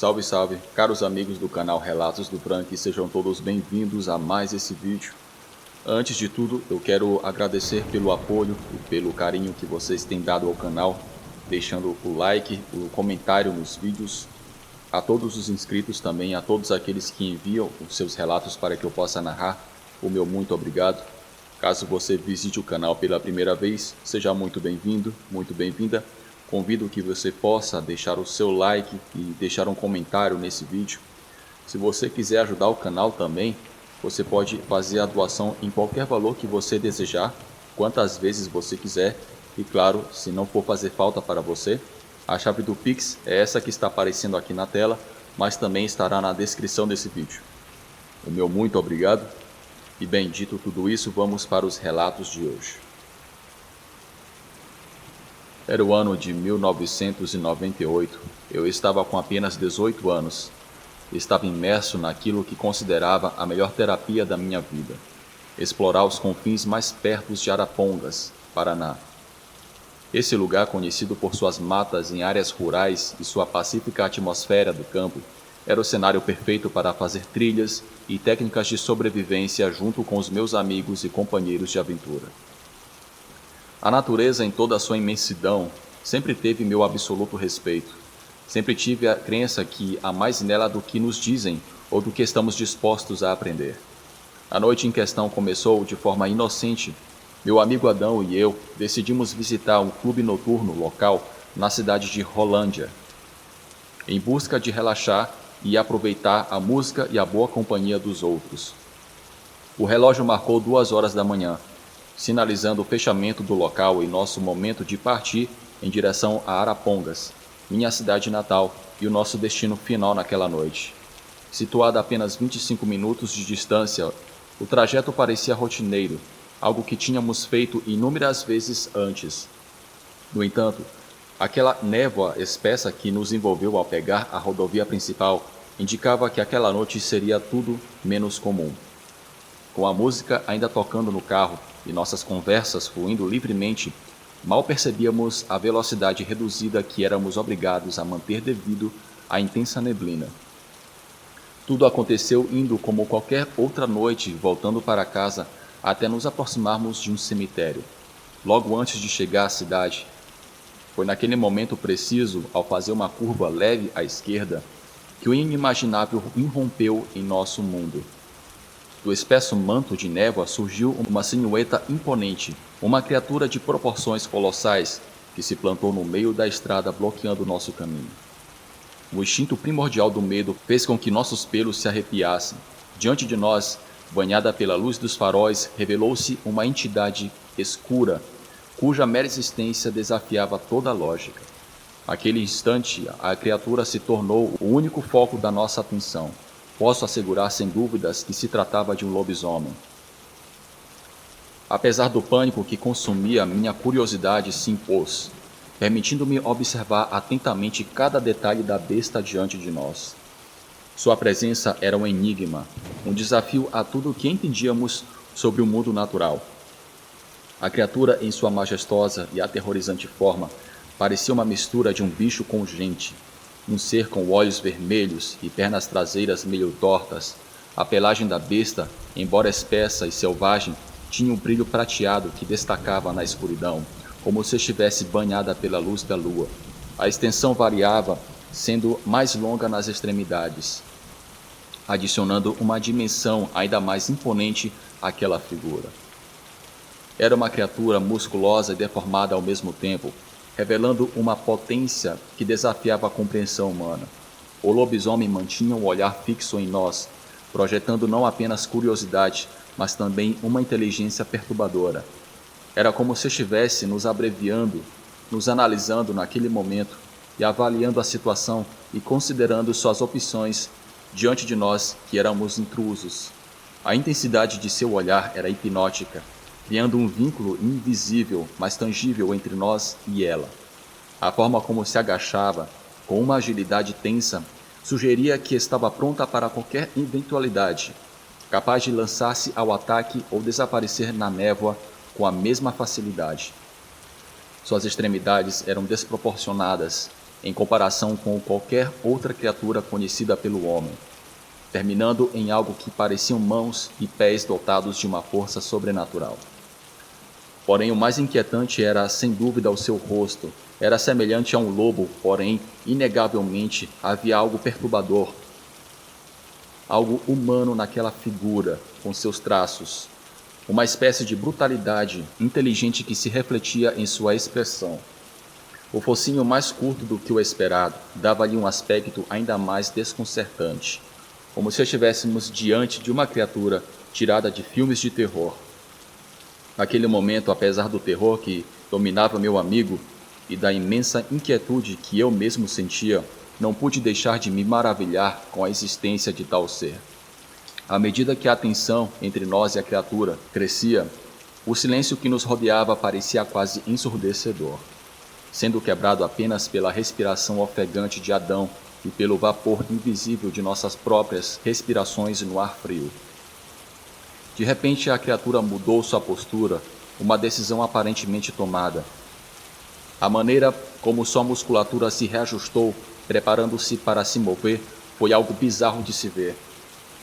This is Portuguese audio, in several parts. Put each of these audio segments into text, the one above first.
Salve, salve, caros amigos do canal Relatos do Frank, sejam todos bem-vindos a mais esse vídeo. Antes de tudo, eu quero agradecer pelo apoio e pelo carinho que vocês têm dado ao canal, deixando o like, o comentário nos vídeos, a todos os inscritos também, a todos aqueles que enviam os seus relatos para que eu possa narrar, o meu muito obrigado. Caso você visite o canal pela primeira vez, seja muito bem-vindo, muito bem-vinda. Convido que você possa deixar o seu like e deixar um comentário nesse vídeo. Se você quiser ajudar o canal também, você pode fazer a doação em qualquer valor que você desejar, quantas vezes você quiser. E claro, se não for fazer falta para você, a chave do Pix é essa que está aparecendo aqui na tela, mas também estará na descrição desse vídeo. O meu muito obrigado. E bem, dito tudo isso, vamos para os relatos de hoje. Era o ano de 1998, eu estava com apenas 18 anos. Estava imerso naquilo que considerava a melhor terapia da minha vida, explorar os confins mais perto de Arapongas, Paraná. Esse lugar, conhecido por suas matas em áreas rurais e sua pacífica atmosfera do campo, era o cenário perfeito para fazer trilhas e técnicas de sobrevivência junto com os meus amigos e companheiros de aventura. A natureza, em toda a sua imensidão, sempre teve meu absoluto respeito. Sempre tive a crença que há mais nela do que nos dizem ou do que estamos dispostos a aprender. A noite em questão começou de forma inocente. Meu amigo Adão e eu decidimos visitar um clube noturno local na cidade de Rolândia, em busca de relaxar e aproveitar a música e a boa companhia dos outros. O relógio marcou 2 horas da manhã, sinalizando o fechamento do local e nosso momento de partir em direção a Arapongas, minha cidade natal e o nosso destino final naquela noite. Situado a apenas 25 minutos de distância, o trajeto parecia rotineiro, algo que tínhamos feito inúmeras vezes antes. No entanto, aquela névoa espessa que nos envolveu ao pegar a rodovia principal indicava que aquela noite seria tudo menos comum. Com a música ainda tocando no carro e nossas conversas fluindo livremente, mal percebíamos a velocidade reduzida que éramos obrigados a manter devido à intensa neblina. Tudo aconteceu indo como qualquer outra noite, voltando para casa até nos aproximarmos de um cemitério. Logo antes de chegar à cidade, foi naquele momento preciso, ao fazer uma curva leve à esquerda, que o inimaginável irrompeu em nosso mundo. Do espesso manto de névoa surgiu uma silhueta imponente, uma criatura de proporções colossais que se plantou no meio da estrada bloqueando nosso caminho. O instinto primordial do medo fez com que nossos pelos se arrepiassem. Diante de nós, banhada pela luz dos faróis, revelou-se uma entidade escura, cuja mera existência desafiava toda a lógica. Naquele instante, a criatura se tornou o único foco da nossa atenção. Posso assegurar sem dúvidas que se tratava de um lobisomem. Apesar do pânico que consumia, minha curiosidade se impôs, permitindo-me observar atentamente cada detalhe da besta diante de nós. Sua presença era um enigma, um desafio a tudo o que entendíamos sobre o mundo natural. A criatura, em sua majestosa e aterrorizante forma, parecia uma mistura de um bicho com gente. Um ser com olhos vermelhos e pernas traseiras meio tortas. A pelagem da besta, embora espessa e selvagem, tinha um brilho prateado que destacava na escuridão, como se estivesse banhada pela luz da lua. A extensão variava, sendo mais longa nas extremidades, adicionando uma dimensão ainda mais imponente àquela figura. Era uma criatura musculosa e deformada ao mesmo tempo, revelando uma potência que desafiava a compreensão humana. O lobisomem mantinha um olhar fixo em nós, projetando não apenas curiosidade, mas também uma inteligência perturbadora. Era como se estivesse nos abreviando, nos analisando naquele momento e avaliando a situação e considerando suas opções diante de nós que éramos intrusos. A intensidade de seu olhar era hipnótica, criando um vínculo invisível, mas tangível entre nós e ela. A forma como se agachava, com uma agilidade tensa, sugeria que estava pronta para qualquer eventualidade, capaz de lançar-se ao ataque ou desaparecer na névoa com a mesma facilidade. Suas extremidades eram desproporcionadas, em comparação com qualquer outra criatura conhecida pelo homem, terminando em algo que pareciam mãos e pés dotados de uma força sobrenatural. Porém, o mais inquietante era, sem dúvida, o seu rosto. Era semelhante a um lobo, porém, inegavelmente, havia algo perturbador, algo humano naquela figura, com seus traços. Uma espécie de brutalidade inteligente que se refletia em sua expressão. O focinho mais curto do que o esperado dava-lhe um aspecto ainda mais desconcertante, como se estivéssemos diante de uma criatura tirada de filmes de terror. Naquele momento, apesar do terror que dominava meu amigo e da imensa inquietude que eu mesmo sentia, não pude deixar de me maravilhar com a existência de tal ser. À medida que a tensão entre nós e a criatura crescia, o silêncio que nos rodeava parecia quase ensurdecedor, sendo quebrado apenas pela respiração ofegante de Adão e pelo vapor invisível de nossas próprias respirações no ar frio. De repente, a criatura mudou sua postura, uma decisão aparentemente tomada. A maneira como sua musculatura se reajustou, preparando-se para se mover, foi algo bizarro de se ver.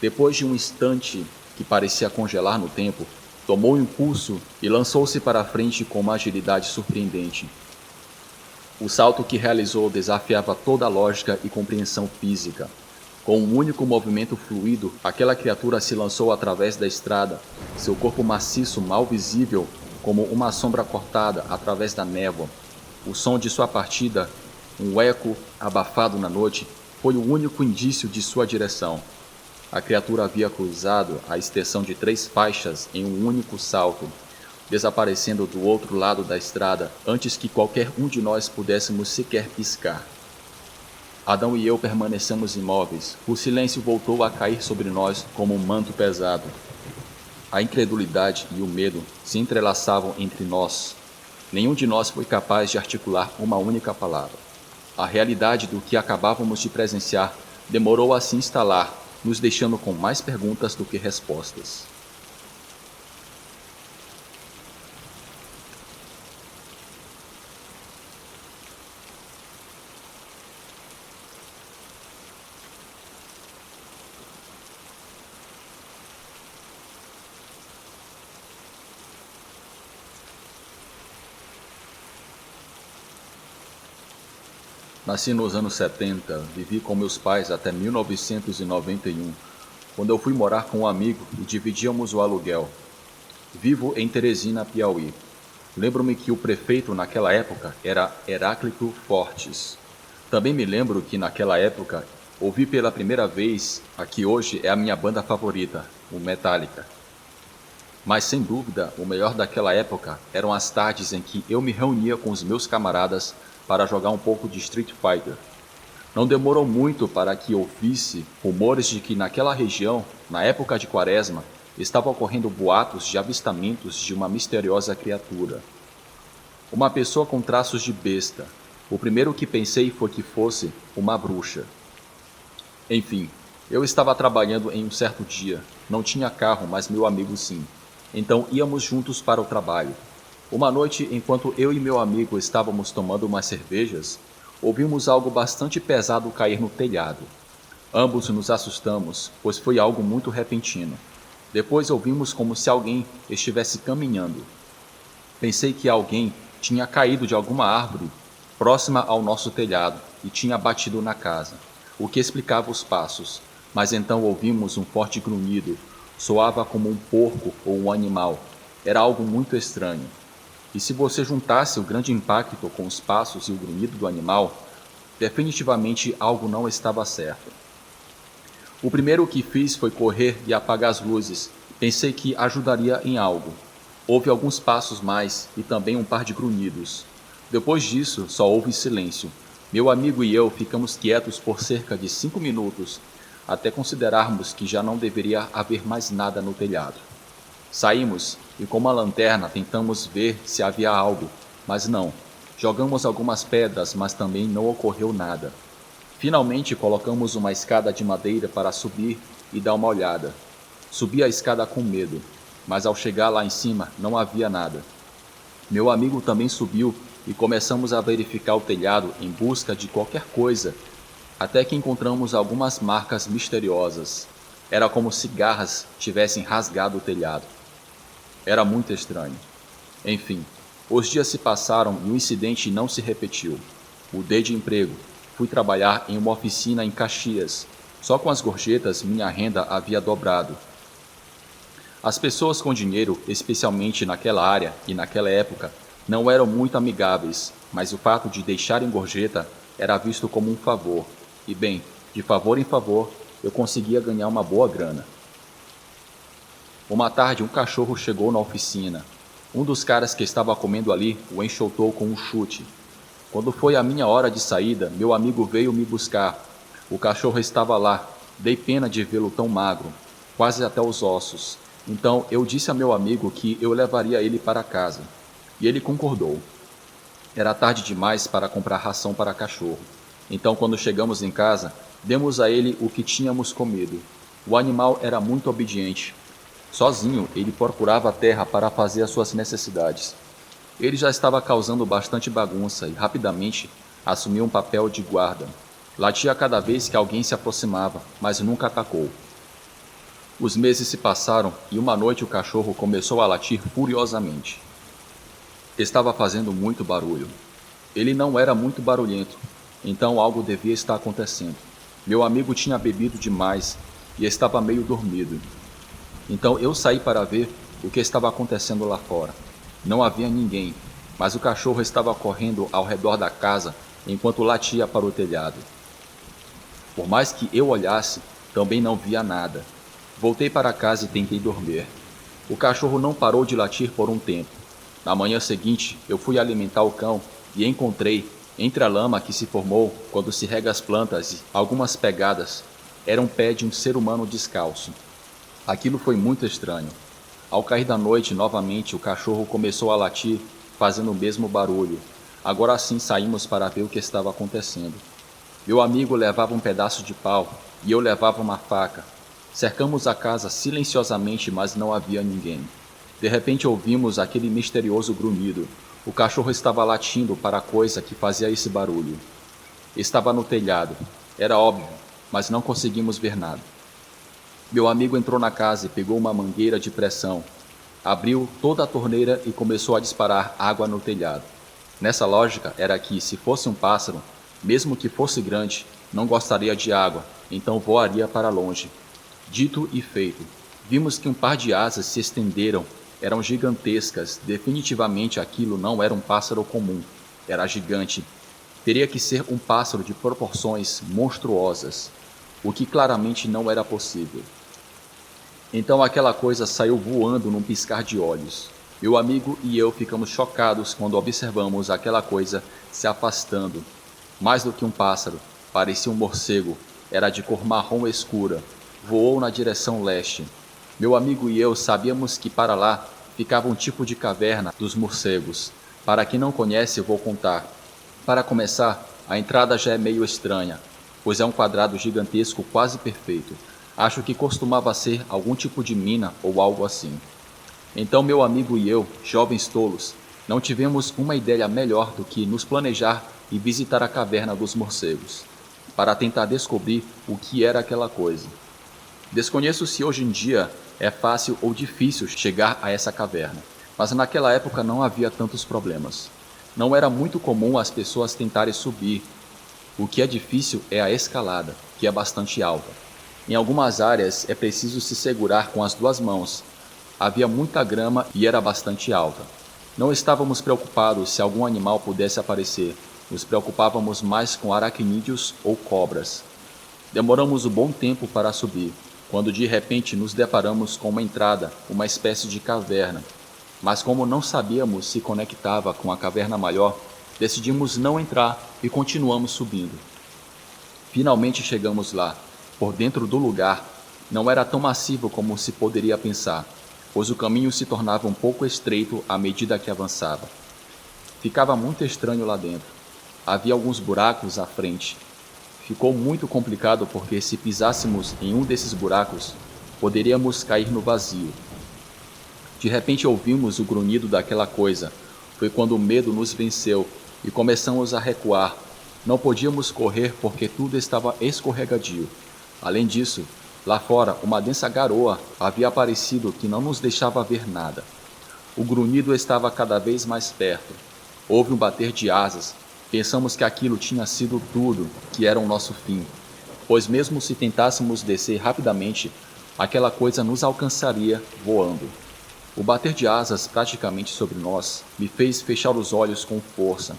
Depois de um instante que parecia congelar no tempo, tomou um impulso e lançou-se para a frente com uma agilidade surpreendente. O salto que realizou desafiava toda a lógica e compreensão física. Com um único movimento fluido, aquela criatura se lançou através da estrada, seu corpo maciço mal visível como uma sombra cortada através da névoa. O som de sua partida, um eco abafado na noite, foi o único indício de sua direção. A criatura havia cruzado a extensão de 3 faixas em um único salto, desaparecendo do outro lado da estrada antes que qualquer um de nós pudéssemos sequer piscar. Adão e eu permanecemos imóveis. O silêncio voltou a cair sobre nós como um manto pesado. A incredulidade e o medo se entrelaçavam entre nós. Nenhum de nós foi capaz de articular uma única palavra. A realidade do que acabávamos de presenciar demorou a se instalar, nos deixando com mais perguntas do que respostas. Nasci nos anos 70, vivi com meus pais até 1991, quando eu fui morar com um amigo e dividíamos o aluguel. Vivo em Teresina, Piauí. Lembro-me que o prefeito naquela época era Heráclito Fortes. Também me lembro que naquela época ouvi pela primeira vez a que hoje é a minha banda favorita, o Metallica. Mas sem dúvida, o melhor daquela época eram as tardes em que eu me reunia com os meus camaradas para jogar um pouco de Street Fighter. Não demorou muito para que ouvisse rumores de que naquela região, na época de Quaresma, estavam ocorrendo boatos de avistamentos de uma misteriosa criatura. Uma pessoa com traços de besta. O primeiro que pensei foi que fosse uma bruxa. Enfim, eu estava trabalhando em um certo dia. Não tinha carro, mas meu amigo sim. Então íamos juntos para o trabalho. Uma noite, enquanto eu e meu amigo estávamos tomando umas cervejas, ouvimos algo bastante pesado cair no telhado. Ambos nos assustamos, pois foi algo muito repentino. Depois ouvimos como se alguém estivesse caminhando. Pensei que alguém tinha caído de alguma árvore próxima ao nosso telhado e tinha batido na casa, o que explicava os passos. Mas então ouvimos um forte grunhido. Soava como um porco ou um animal. Era algo muito estranho. E se você juntasse o grande impacto com os passos e o grunhido do animal, definitivamente algo não estava certo. O primeiro que fiz foi correr e apagar as luzes. Pensei que ajudaria em algo. Houve alguns passos mais e também um par de grunhidos. Depois disso, só houve silêncio. Meu amigo e eu ficamos quietos por cerca de 5 minutos, até considerarmos que já não deveria haver mais nada no telhado. Saímos e com uma lanterna tentamos ver se havia algo, mas não. Jogamos algumas pedras, mas também não ocorreu nada. Finalmente colocamos uma escada de madeira para subir e dar uma olhada. Subi a escada com medo, mas ao chegar lá em cima não havia nada. Meu amigo também subiu e começamos a verificar o telhado em busca de qualquer coisa, até que encontramos algumas marcas misteriosas. Era como se garras tivessem rasgado o telhado. Era muito estranho. Enfim, os dias se passaram e o incidente não se repetiu. Mudei de emprego. Fui trabalhar em uma oficina em Caxias. Só com as gorjetas minha renda havia dobrado. As pessoas com dinheiro, especialmente naquela área e naquela época, não eram muito amigáveis, mas o fato de deixarem gorjeta era visto como um favor. E bem, de favor em favor, eu conseguia ganhar uma boa grana. Uma tarde, um cachorro chegou na oficina. Um dos caras que estava comendo ali o enxotou com um chute. Quando foi a minha hora de saída, meu amigo veio me buscar. O cachorro estava lá. Dei pena de vê-lo tão magro, quase até os ossos. Então eu disse a meu amigo que eu levaria ele para casa. E ele concordou. Era tarde demais para comprar ração para cachorro. Então, quando chegamos em casa, demos a ele o que tínhamos comido. O animal era muito obediente. Sozinho, ele procurava a terra para fazer as suas necessidades. Ele já estava causando bastante bagunça e, rapidamente, assumiu um papel de guarda. Latia cada vez que alguém se aproximava, mas nunca atacou. Os meses se passaram e uma noite o cachorro começou a latir furiosamente. Estava fazendo muito barulho. Ele não era muito barulhento, então algo devia estar acontecendo. Meu amigo tinha bebido demais e estava meio dormido. Então eu saí para ver o que estava acontecendo lá fora. Não havia ninguém, mas o cachorro estava correndo ao redor da casa enquanto latia para o telhado. Por mais que eu olhasse, também não via nada. Voltei para casa e tentei dormir. O cachorro não parou de latir por um tempo. Na manhã seguinte, eu fui alimentar o cão e encontrei, entre a lama que se formou quando se rega as plantas, algumas pegadas. Era um pé de um ser humano descalço. Aquilo foi muito estranho. Ao cair da noite, novamente, o cachorro começou a latir, fazendo o mesmo barulho. Agora sim saímos para ver o que estava acontecendo. Meu amigo levava um pedaço de pau e eu levava uma faca. Cercamos a casa silenciosamente, mas não havia ninguém. De repente ouvimos aquele misterioso grunhido. O cachorro estava latindo para a coisa que fazia esse barulho. Estava no telhado. Era óbvio, mas não conseguimos ver nada. Meu amigo entrou na casa e pegou uma mangueira de pressão. Abriu toda a torneira e começou a disparar água no telhado. Nessa lógica era que, se fosse um pássaro, mesmo que fosse grande, não gostaria de água, então voaria para longe. Dito e feito. Vimos que um par de asas se estenderam. Eram gigantescas. Definitivamente aquilo não era um pássaro comum. Era gigante. Teria que ser um pássaro de proporções monstruosas, o que claramente não era possível. Então aquela coisa saiu voando num piscar de olhos. Meu amigo e eu ficamos chocados quando observamos aquela coisa se afastando. Mais do que um pássaro, parecia um morcego. Era de cor marrom escura. Voou na direção leste. Meu amigo e eu sabíamos que para lá ficava um tipo de caverna dos morcegos. Para quem não conhece, eu vou contar. Para começar, a entrada já é meio estranha, pois é um quadrado gigantesco quase perfeito. Acho que costumava ser algum tipo de mina ou algo assim. Então meu amigo e eu, jovens tolos, não tivemos uma ideia melhor do que nos planejar e visitar a caverna dos morcegos, para tentar descobrir o que era aquela coisa. Desconheço se hoje em dia é fácil ou difícil chegar a essa caverna, mas naquela época não havia tantos problemas. Não era muito comum as pessoas tentarem subir. O que é difícil é a escalada, que é bastante alta. Em algumas áreas é preciso se segurar com as duas mãos. Havia muita grama e era bastante alta. Não estávamos preocupados se algum animal pudesse aparecer. Nos preocupávamos mais com aracnídeos ou cobras. Demoramos um bom tempo para subir, quando de repente nos deparamos com uma entrada, uma espécie de caverna. Mas como não sabíamos se conectava com a caverna maior, decidimos não entrar e continuamos subindo. Finalmente chegamos lá. Por dentro do lugar, não era tão massivo como se poderia pensar, pois o caminho se tornava um pouco estreito à medida que avançava. Ficava muito estranho lá dentro. Havia alguns buracos à frente. Ficou muito complicado porque se pisássemos em um desses buracos, poderíamos cair no vazio. De repente ouvimos o grunhido daquela coisa. Foi quando o medo nos venceu e começamos a recuar. Não podíamos correr porque tudo estava escorregadio. Além disso, lá fora, uma densa garoa havia aparecido que não nos deixava ver nada. O grunhido estava cada vez mais perto. Houve um bater de asas. Pensamos que aquilo tinha sido tudo, que era o nosso fim. Pois mesmo se tentássemos descer rapidamente, aquela coisa nos alcançaria voando. O bater de asas praticamente sobre nós me fez fechar os olhos com força,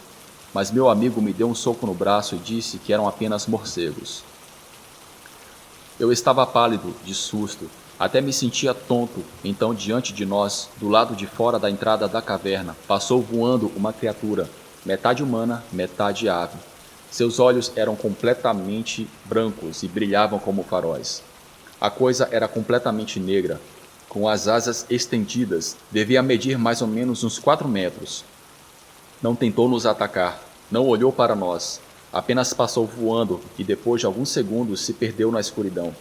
mas meu amigo me deu um soco no braço e disse que eram apenas morcegos. Eu estava pálido, de susto, até me sentia tonto. Então, diante de nós, do lado de fora da entrada da caverna, passou voando uma criatura, metade humana, metade ave. Seus olhos eram completamente brancos e brilhavam como faróis. A coisa era completamente negra, com as asas estendidas, devia medir mais ou menos uns 4 metros. Não tentou nos atacar, não olhou para nós, apenas passou voando e depois de alguns segundos se perdeu na escuridão.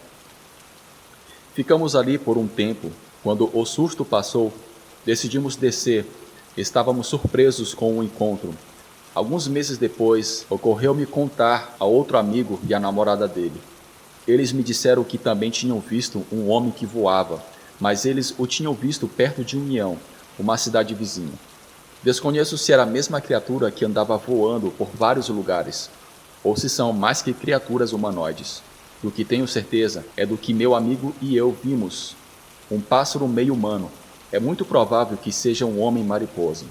Ficamos ali por um tempo. Quando o susto passou, decidimos descer. Estávamos surpresos com o encontro. Alguns meses depois, ocorreu-me contar a outro amigo e a namorada dele. Eles me disseram que também tinham visto um homem que voava, mas eles o tinham visto perto de União, uma cidade vizinha. Desconheço se era a mesma criatura que andava voando por vários lugares, ou se são mais que criaturas humanoides. Do que tenho certeza é do que meu amigo e eu vimos. Um pássaro meio humano. É muito provável que seja um homem mariposa.